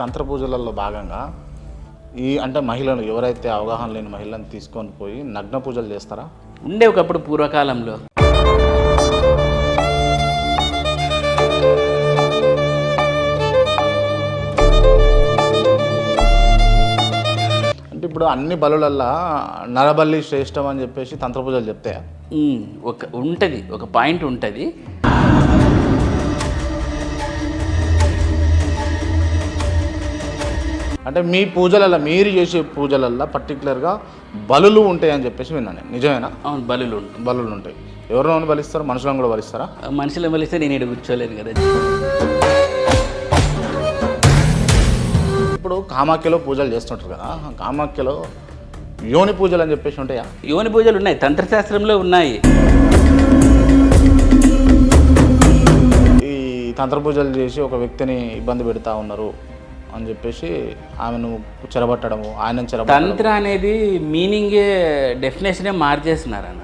తంత్ర పూజలలో భాగంగా అంటే మహిళలు ఎవరైతే అవగాహన లేని మహిళలను తీసుకొని పోయి నగ్న పూజలు చేస్తారా? ఉండే ఒకప్పుడు పూర్వకాలంలో. అంటే ఇప్పుడు అన్ని బలులల్లా నరబలి శ్రేష్టం అని చెప్పేసి తంత్ర పూజలు చెప్తాయా? ఒక పాయింట్ ఉంటుంది. అంటే మీ పూజలలో మీరు చేసే పూజలల్లో పర్టికులర్గా బలులు ఉంటాయని చెప్పేసి విన్నాను. నిజమేనా? అవును, బలులు ఉంటాయి. ఎవరినో బలిస్తారు? మనుషులను కూడా బలిస్తారా? మనుషులను బలిస్తే నేను ఇక్కడ కూర్చోలేను కదా. ఇప్పుడు కామాఖ్యలో పూజలు చేస్తుంటారు కదా, కామాఖ్యలో యోని పూజలు అని చెప్పేసి ఉంటాయా? యోని పూజలు ఉన్నాయి, తంత్రశాస్త్రంలో ఉన్నాయి. ఈ తంత్ర పూజలు చేసి ఒక వ్యక్తిని ఇబ్బంది పెడతా ఉన్నారు అని చెప్పేసి ఆమెను చెరబట్టడము, ఆయన తంత్ర అనేది మీనింగే డెఫినేషనే మార్చేస్తున్నారు అన్న.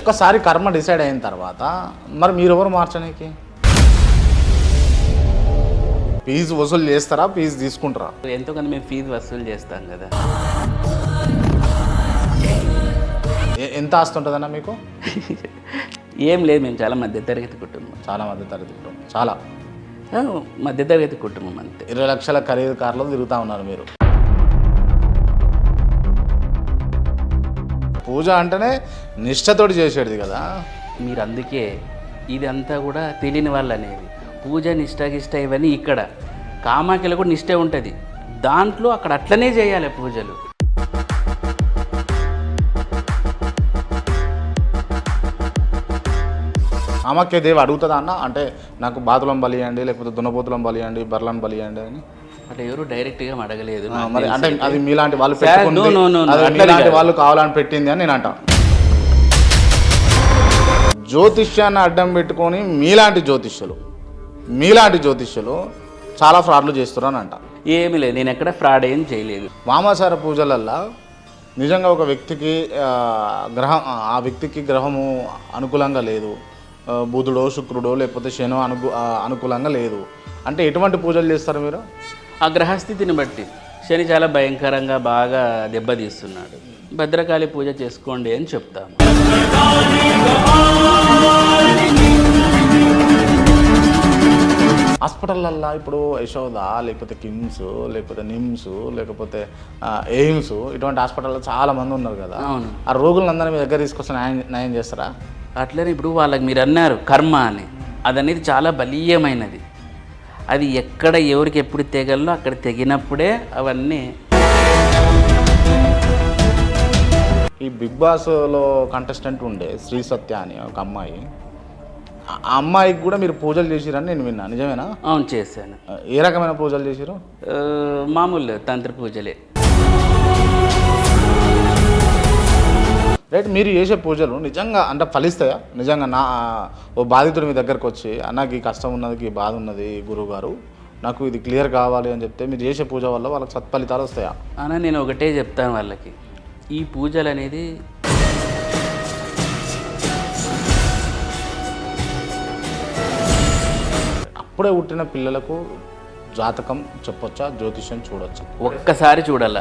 ఒక్కసారి కర్మ డిసైడ్ అయిన తర్వాత మరి మీరెవరు మార్చడానికి? ఫీజు వసూలు చేస్తారా, ఫీజు తీసుకుంటారా? ఎంతో కొంత మేము ఫీజు వసూలు చేస్తాం కదా. ఎంత ఆస్తుంటుందన్నా మీకు? ఏం లేదు, మేము చాలా మధ్యతరగతి కుటుంబం. చాలా మధ్యతరగతి కుటుంబం, చాలా మధ్యతరగతి కుటుంబం అంతే. 20 లక్షల ఖరీదు కార్లో తిరుగుతూ ఉన్నారు మీరు. పూజ అంటేనే నిష్ఠతోటి చేసేది కదా మీరు. అందుకే ఇదంతా కూడా తెలియని వాళ్ళు అనేది. పూజ నిష్ఠ ఇవన్నీ ఇక్కడ కామాఖ్యలో కూడా నిష్ఠే ఉంటుంది. దాంట్లో అక్కడ అట్లనే చేయాలి పూజలు. కామాఖ్య దేవి అడుగుతుందా అన్న, అంటే నాకు బాతులం బలియండి, లేకపోతే దున్నపోతులం బలియండి, బర్లను బలియండి అని? అంటే ఎవరు డైరెక్ట్గా అడగలేదు. మరి అంటే అది మీలాంటి వాళ్ళు మీలాంటి వాళ్ళు కావాలని పెట్టింది అని నేను అంటా. జ్యోతిష్యాన్ని అడ్డం పెట్టుకొని మీలాంటి జ్యోతిష్యులు చాలా ఫ్రాడ్లు చేస్తున్నారు అని అంట. ఏమీ లేదు, నేను ఎక్కడ ఫ్రాడ్ ఏం చేయలేదు. వామాచార పూజలల్లో నిజంగా ఒక వ్యక్తికి ఆ వ్యక్తికి గ్రహము అనుకూలంగా లేదు, బుధుడో శుక్రుడో లేకపోతే శనో అనుకూలంగా లేదు అంటే ఎటువంటి పూజలు చేస్తారు మీరు? ఆ గ్రహస్థితిని బట్టి శని చాలా భయంకరంగా బాగా దెబ్బతీస్తున్నాడు, భద్రకాళి పూజ చేసుకోండి అని చెప్తాము. హాస్పిటల్లల్లో ఇప్పుడు యశోద, లేకపోతే కిమ్స్, లేకపోతే నిమ్స్, లేకపోతే ఎయిమ్స్, ఇటువంటి హాస్పిటల్లో చాలా మంది ఉన్నారు కదా. ఆ రోగులందరినీ మీ దగ్గర తీసుకొచ్చి న్యాయం చేస్తారా? అట్లనే ఇప్పుడు వాళ్ళకి మీరు అన్నారు కర్మ అని, అదనేది చాలా బలీయమైనది. అది ఎక్కడ ఎవరికి ఎప్పుడు తెగల్లో అక్కడ తెగినప్పుడే అవన్నీ. ఈ బిగ్ బాస్లో కంటెస్టెంట్ ఉండే శ్రీ సత్య అని ఒక అమ్మాయి, ఆ అమ్మాయికి కూడా మీరు పూజలు చేసిరని నేను విన్నా, నిజమేనా? అవును, చేశాను. ఏ రకమైన పూజలు చేసిరు? మామూలు తంత్ర పూజలే. రైట్. మీరు చేసే పూజలు నిజంగా అంటే ఫలిస్తాయా? నిజంగా ఓ బాధితుడు మీ దగ్గరకు వచ్చి నాకు ఈ కష్టం ఉన్నది, ఈ బాధ ఉన్నది గురువుగారు, నాకు ఇది క్లియర్ కావాలి అని చెప్తే మీరు చేసే పూజ వల్ల వాళ్ళకి సత్ఫలితాలు వస్తాయా? అన్న నేను ఒకటే చెప్తాను వాళ్ళకి, ఈ పూజలు అనేది అప్పుడే పుట్టిన పిల్లలకు జాతకం చెప్పొచ్చా, జ్యోతిష్యం చూడొచ్చా? ఒక్కసారి చూడాల.